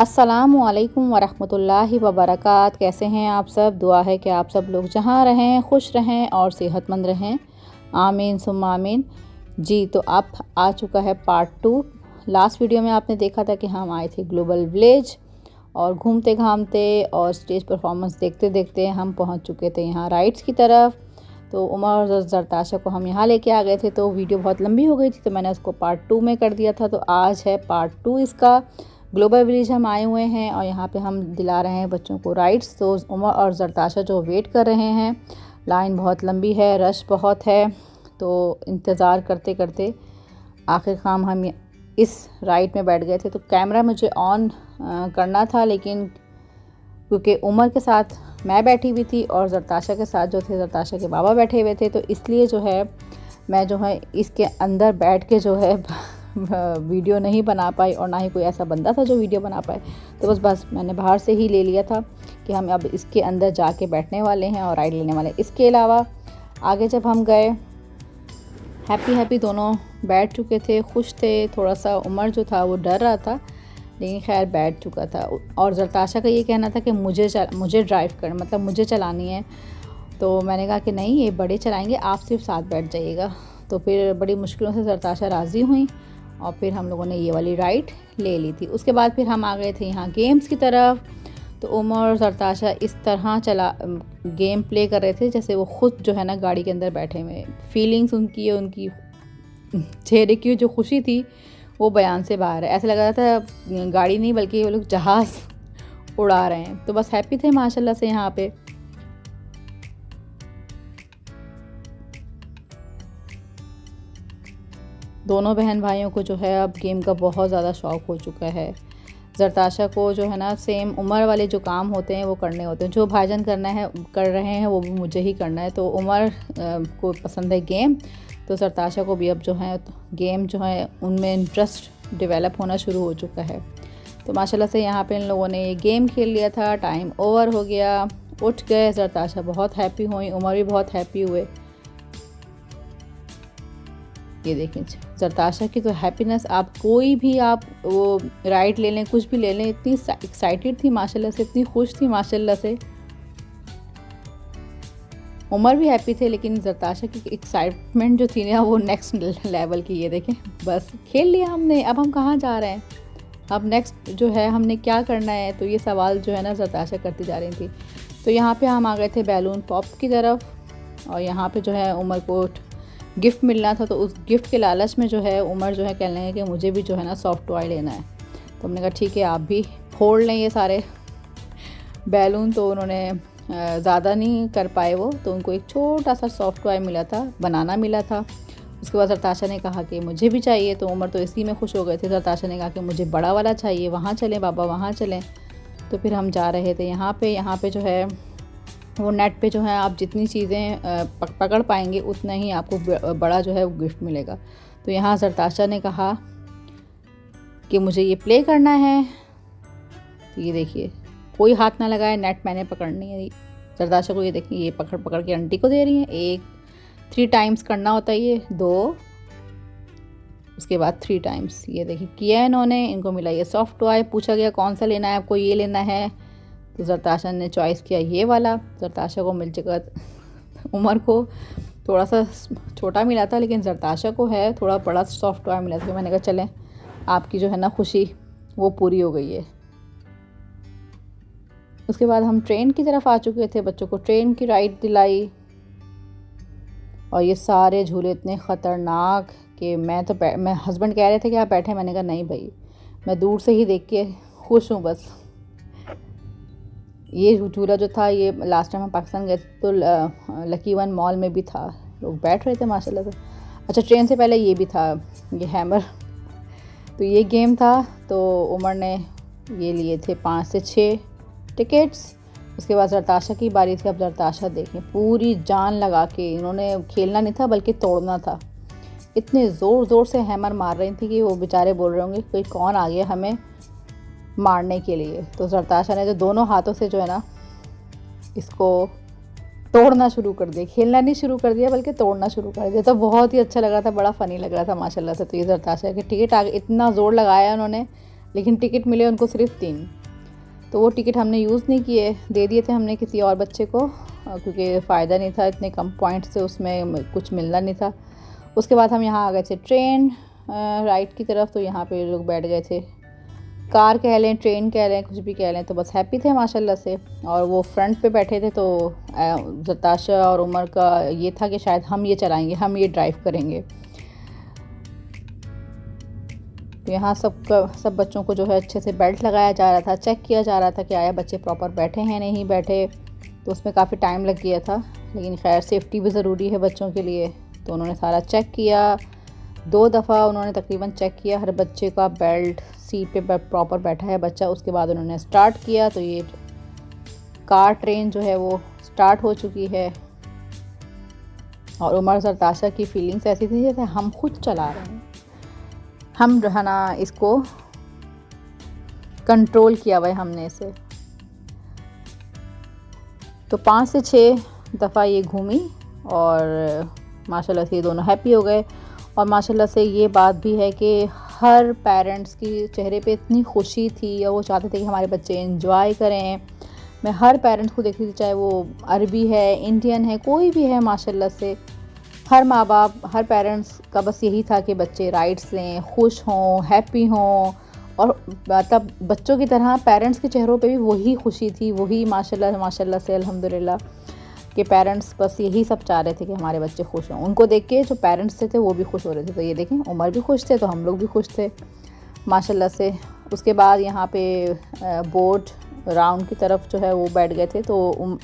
अस्सलामुअलैकुम वरहमतुल्लाहि वबरकात। कैसे हैं आप सब? दुआ है कि आप सब लोग जहाँ रहें खुश रहें और सेहतमंद रहें। आमीन सुम्मा आमीन। जी, तो अब आ चुका है पार्ट 2। लास्ट वीडियो में आपने देखा था कि हम आए थे ग्लोबल विलेज और घूमते घामते और स्टेज परफॉर्मेंस देखते देखते हम पहुँच चुके थे यहाँ राइड्स की तरफ। तो उमर और जरताशा को हम यहाँ लेके आ गए थे, तो वीडियो बहुत लंबी हो गई थी तो मैंने उसको पार्ट 2 में कर दिया था। तो आज है पार्ट 2 इसका। ग्लोबल विलेज हम आए हुए हैं और यहाँ पे हम दिला रहे हैं बच्चों को राइड्स। तो उमर और जरताशा जो वेट कर रहे हैं, लाइन बहुत लंबी है, रश बहुत है, तो इंतज़ार करते करते आखिर काम हम इस राइड में बैठ गए थे। तो कैमरा मुझे ऑन करना था, लेकिन क्योंकि उमर के साथ मैं बैठी हुई थी और जरताशा के साथ जो थे जरताशा के बाबा बैठे हुए थे, तो इसलिए जो है मैं जो है इसके अंदर बैठ के जो है वीडियो नहीं बना पाई और ना ही कोई ऐसा बंदा था जो वीडियो बना पाए। तो बस मैंने बाहर से ही ले लिया था कि हम अब इसके अंदर जाके बैठने वाले हैं और राइड लेने वाले हैं। इसके अलावा आगे जब हम गए, हैप्पी दोनों बैठ चुके थे, खुश थे। थोड़ा सा उमर जो था वो डर रहा था, लेकिन खैर बैठ चुका था। और जरताशा का ये कहना था कि मुझे ड्राइव कर, मतलब मुझे चलानी है। तो मैंने कहा कि नहीं, ये बड़े चलाएंगे, आप सिर्फ साथ बैठ जाइएगा। तो फिर बड़ी मुश्किलों से जरताशा राज़ी हुई और फिर हम लोगों ने ये वाली राइड ले ली थी। उसके बाद फिर हम आ गए थे यहाँ गेम्स की तरफ। तो उमर और जरताशा इस तरह गेम प्ले कर रहे थे जैसे वो खुद जो है ना गाड़ी के अंदर बैठे हुए। फीलिंग्स उनकी चेहरे की जो खुशी थी वो बयान से बाहर है। ऐसा लग रहा था गाड़ी नहीं बल्कि वो लोग जहाज़ उड़ा रहे हैं। तो बस हैप्पी थे माशाल्लाह से यहाँ पे। दोनों बहन भाइयों को जो है अब गेम का बहुत ज़्यादा शौक़ हो चुका है। जरताशा को जो है ना सेम उमर वाले जो काम होते हैं वो करने होते हैं, जो भाईजान कर रहे हैं वो भी मुझे ही करना है। तो उमर को पसंद है गेम, तो जरताशा को भी अब जो है गेम जो है उनमें इंटरेस्ट डेवलप होना शुरू हो चुका है। तो माशाल्लाह से यहाँ पे इन लोगों ने ये गेम खेल लिया था। टाइम ओवर हो गया, उठ गए। जरताशा बहुत हैप्पी हुई, उमर भी बहुत हैप्पी हुए। ये देखें जरताशा की तो हैप्पीनेस, आप कोई भी आप वो राइड ले लें, कुछ भी ले लें, इतनी एक्साइटेड थी माशाल्लाह से, इतनी खुश थी माशाल्लाह से। उमर भी हैप्पी थे, लेकिन जरताशा की एक्साइटमेंट जो थी ना वो नेक्स्ट लेवल की। ये देखें, बस खेल लिया हमने, अब हम कहाँ जा रहे हैं, अब नेक्स्ट जो है हमने क्या करना है। तो ये सवाल जो है ना जरताशा करती जा रही थी। तो यहाँ पे हम आ गए थे बैलून पॉप की तरफ और यहाँ पे जो है उमर को गिफ्ट मिलना था। तो उस गिफ्ट के लालच में जो है उमर जो है कहने लगे कि मुझे भी जो है ना सॉफ्ट टॉय लेना है। तो हमने कहा ठीक है, आप भी फोड़ लें ये सारे बैलून। तो उन्होंने ज़्यादा नहीं कर पाए वो, तो उनको एक छोटा सा सॉफ्ट टॉय मिला था, बनाना मिला था। उसके बाद जरताशा ने कहा कि मुझे भी चाहिए, तो उमर तो इसी में खुश हो गए थे। जरताशा ने कहा कि मुझे बड़ा वाला चाहिए, वहाँ चलें बाबा, वहाँ चलें। तो फिर हम जा रहे थे यहाँ पे जो है वो नेट पे जो है आप जितनी चीज़ें पकड़ पाएंगे उतना ही आपको बड़ा जो है वो गिफ्ट मिलेगा। तो यहाँ जरताशा ने कहा कि मुझे ये प्ले करना है। तो ये देखिए, कोई हाथ ना लगाए, नेट मैंने पकड़नी है। जरताशा को ये देखिए, ये पकड़ के आंटी को दे रही हैं। 3 टाइम्स करना होता है, ये 2, उसके बाद 3 टाइम्स। ये देखिए किया इन्होंने, इनको मिला ये सॉफ्ट टॉय। पूछा गया कौन सा लेना है आपको, ये लेना है। तो जरताशा ने चॉइस किया ये वाला। जरताशा को मिल चुका, उमर को थोड़ा सा छोटा मिला था, लेकिन जरताशा को है थोड़ा बड़ा सॉफ्ट टॉय मिला था। मैंने कहा चलें, आपकी जो है ना खुशी वो पूरी हो गई है। उसके बाद हम ट्रेन की तरफ आ चुके थे, बच्चों को ट्रेन की राइड दिलाई। और ये सारे झूले इतने ख़तरनाक कि मैं हस्बैंड कह रहे थे कि आप बैठे, मैंने कहा नहीं भाई, मैं दूर से ही देख के खुश हूँ बस। ये झूला जो था, ये लास्ट टाइम हम पाकिस्तान गए तो लकी वन मॉल में भी था, लोग बैठ रहे थे माशाल्लाह से। अच्छा, ट्रेन से पहले ये भी था, ये हैमर। तो ये गेम था। तो उमर ने ये लिए थे 5 से 6 टिकट्स। उसके बाद जरताशा की बारी थी। अब जरताशा देखें, पूरी जान लगा के इन्होंने खेलना नहीं था बल्कि तोड़ना था। इतने ज़ोर से हैमर मार रही थी कि वो बेचारे बोल रहे होंगे कोई कौन आ गया हमें मारने के लिए। तो जरताशा ने जो दोनों हाथों से जो है ना इसको तोड़ना शुरू कर दिया, खेलना नहीं शुरू कर दिया बल्कि तोड़ना शुरू कर दिया। तो बहुत ही अच्छा लग रहा था, बड़ा फ़नी लग रहा था माशाल्लाह से। तो ये जरताशा के टिकट आ गए, इतना ज़ोर लगाया उन्होंने लेकिन टिकट मिले उनको सिर्फ 3। तो वो टिकट हमने यूज़ नहीं किए, दे दिए थे हमने किसी और बच्चे को, क्योंकि फ़ायदा नहीं था, इतने कम पॉइंट्स से उसमें कुछ मिलना नहीं था। उसके बाद हम यहाँ आ गए थे ट्रेन राइड की तरफ। तो यहाँ पे लोग बैठ गए थे, कार कह लें, ट्रेन कह लें, कुछ भी कह लें, तो बस हैप्पी थे माशाल्लाह से। और वो फ्रंट पे बैठे थे, तो ज़रताशा और उमर का ये था कि शायद हम ये चलाएंगे, हम ये ड्राइव करेंगे। तो यहाँ सब बच्चों को जो है अच्छे से बेल्ट लगाया जा रहा था, चेक किया जा रहा था कि आया बच्चे प्रॉपर बैठे हैं नहीं बैठे। तो उसमें काफ़ी टाइम लग गया था, लेकिन खैर सेफ्टी भी ज़रूरी है बच्चों के लिए। तो उन्होंने सारा चेक किया, 2 दफ़ा उन्होंने तकरीबन चेक किया हर बच्चे का बेल्ट, सीट पे प्रॉपर बैठा है बच्चा। उसके बाद उन्होंने स्टार्ट किया। तो ये कार ट्रेन जो है वो स्टार्ट हो चुकी है। और उमर ज़रताशा की फीलिंग्स ऐसी थी जैसे हम खुद चला रहे हैं, हम जो है ना इसको कंट्रोल किया हुआ है हमने इसे। तो 5 से 6 दफ़ा ये घूमी और माशाल्लाह से ये दोनों हैप्पी हो गए। और माशाल्लाह से ये बात भी है कि हर पेरेंट्स की चेहरे पे इतनी खुशी थी और वो चाहते थे कि हमारे बच्चे एंजॉय करें। मैं हर पेरेंट्स को देखती थी, चाहे वो अरबी है, इंडियन है, कोई भी है, माशाल्लाह से हर माँ बाप, हर पेरेंट्स का बस यही था कि बच्चे राइड्स लें, खुश हों, हैप्पी हों। और तब बच्चों की तरह पेरेंट्स के चेहरों पे भी वही खुशी थी, वही माशाल्लाह से अल्हम्दुलिल्लाह कि पेरेंट्स बस यही सब चाह रहे थे कि हमारे बच्चे खुश हों। उनको देख के जो पेरेंट्स थे वो भी खुश हो रहे थे। तो ये देखें, उमर भी खुश थे तो हम लोग भी खुश थे माशाल्लाह से। उसके बाद यहाँ पे बोट राउंड की तरफ जो है वो बैठ गए थे। तो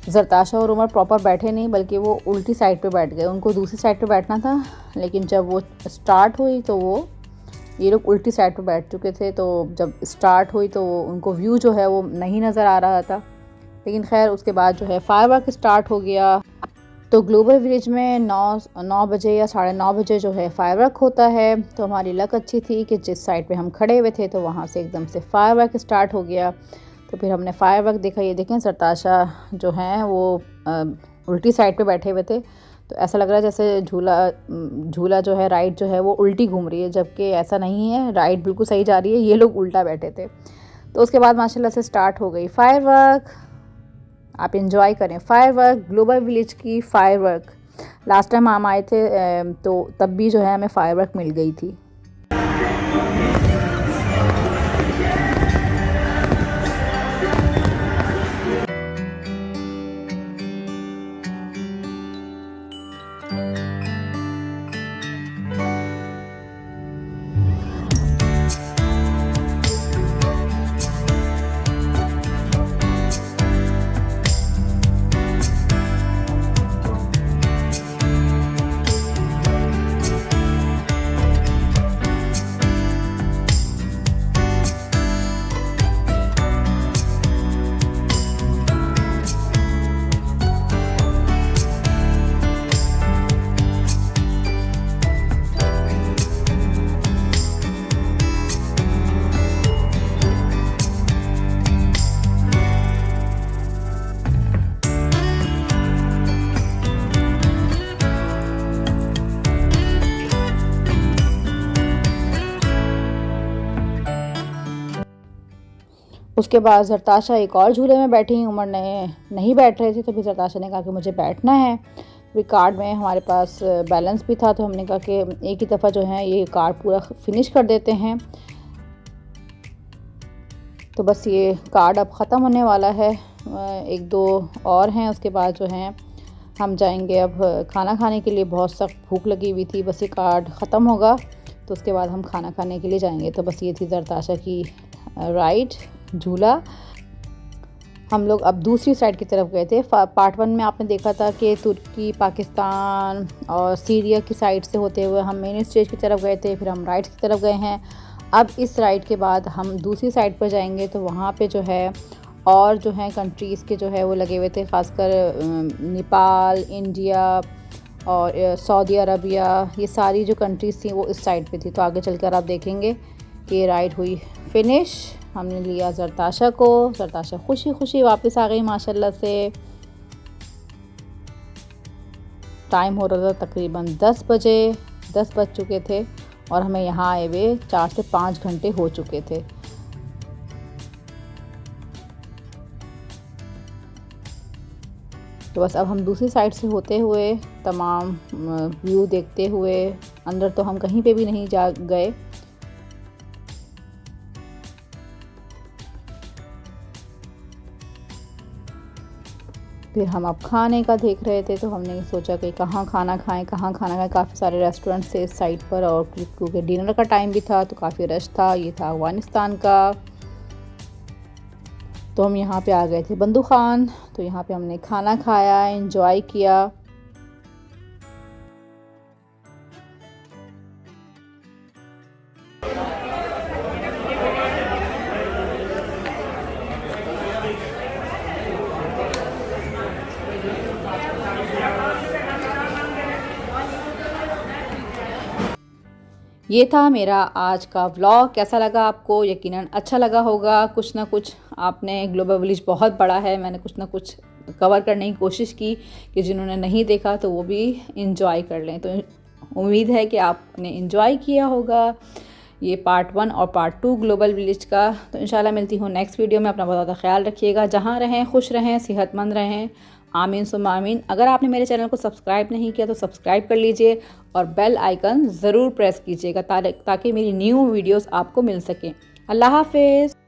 ज़रताशा और उमर प्रॉपर बैठे नहीं, बल्कि वो उल्टी साइड पे बैठ गए। उनको दूसरी साइड पे बैठना था, लेकिन जब वो स्टार्ट हुई तो ये लोग उल्टी साइड पे बैठ चुके थे। तो जब स्टार्ट हुई तो उनको व्यू जो है वो नहीं नज़र आ रहा था। लेकिन खैर उसके बाद जो है फायरवर्क स्टार्ट हो गया। तो ग्लोबल विलेज में 9 बजे या 9:30 बजे जो है फायरवर्क होता है। तो हमारी लक अच्छी थी कि जिस साइड पे हम खड़े हुए थे तो वहाँ से एकदम से फायरवर्क स्टार्ट हो गया। तो फिर हमने फायरवर्क देखा। ये देखें, ज़रताशा जो हैं वो उल्टी साइड पे बैठे हुए थे। तो ऐसा लग रहा है जैसे झूला जो है, राइड जो है वो उल्टी घूम रही है, जबकि ऐसा नहीं है, राइड बिल्कुल सही जा रही है, ये लोग उल्टा बैठे थे। तो उसके बाद माशाल्लाह से स्टार्ट हो गई फायरवर्क। आप एंजॉय करें फायरवर्क, ग्लोबल विलेज की फायरवर्क। लास्ट टाइम हम आए थे तो तब भी जो है हमें फायरवर्क मिल गई थी। उसके बाद ज़रताशा एक और झूले में बैठी, उमर ने नहीं बैठ रहे थे। तो फिर ज़रताशा ने कहा कि मुझे बैठना है। फिर कार्ड में हमारे पास बैलेंस भी था, तो हमने कहा कि एक ही दफ़ा जो है ये कार्ड पूरा फिनिश कर देते हैं। तो बस ये कार्ड अब ख़त्म होने वाला है, 1-2 और हैं। उसके बाद जो हैं हम जाएंगे अब खाना खाने के लिए। बहुत सख्त भूख लगी हुई थी, बस ये कार्ड ख़त्म होगा तो उसके बाद हम खाना खाने के लिए जाएंगे। तो बस ये थी ज़रताशा की राइड, झूला। हम लोग अब दूसरी साइड की तरफ गए थे। पार्ट 1 में आपने देखा था कि तुर्की, पाकिस्तान और सीरिया की साइड से होते हुए हम मेन स्टेज की तरफ गए थे, फिर हम राइड की तरफ गए हैं। अब इस राइड के बाद हम दूसरी साइड पर जाएंगे, तो वहाँ पे जो है और जो हैं कंट्रीज़ के जो है वो लगे हुए थे, ख़ासकर नेपाल, इंडिया और सऊदी अरबिया, ये सारी जो कंट्रीज़ थी वो इस साइड पे थी। तो आगे चलकर आप देखेंगे कि ये राइड हुई फिनिश। हमने लिया ज़रताशा को, ज़रताशा खुशी खुशी वापस आ गई माशाल्लाह से। टाइम हो रहा था तकरीबन 10 बज चुके थे और हमें यहाँ आए हुए 4 से 5 घंटे हो चुके थे। तो बस अब हम दूसरी साइड से होते हुए तमाम व्यू देखते हुए, अंदर तो हम कहीं पे भी नहीं जा गए। फिर हम अब खाने का देख रहे थे, तो हमने सोचा कि कहाँ खाना खाएं, कहाँ खाना खाएं। काफ़ी सारे रेस्टोरेंट्स थे इस साइड पर, और क्योंकि डिनर का टाइम भी था तो काफ़ी रश था। ये था अफ़गानिस्तान का। तो हम यहाँ पे आ गए थे बंदू खान, तो यहाँ पे हमने खाना खाया, एंजॉय किया। ये था मेरा आज का व्लॉग। कैसा लगा आपको? यकीनन अच्छा लगा होगा। कुछ ना कुछ आपने, ग्लोबल विलेज बहुत बड़ा है, मैंने कुछ ना कुछ कवर करने की कोशिश की कि जिन्होंने नहीं देखा तो वो भी इंजॉय कर लें। तो उम्मीद है कि आपने इंजॉय किया होगा ये पार्ट 1 और पार्ट 2 ग्लोबल विलेज का। तो इंशाल्लाह मिलती हूँ नेक्स्ट वीडियो में। अपना बहुत ज़्यादा ख्याल रखिएगा। जहाँ रहें खुश रहें, सेहतमंद रहें। आमीन सुम्मा आमीन। अगर आपने मेरे चैनल को सब्सक्राइब नहीं किया तो सब्सक्राइब कर लीजिए और बेल आइकन ज़रूर प्रेस कीजिएगा ताकि मेरी न्यू वीडियोस आपको मिल सकें। अल्लाह हाफ़िज़।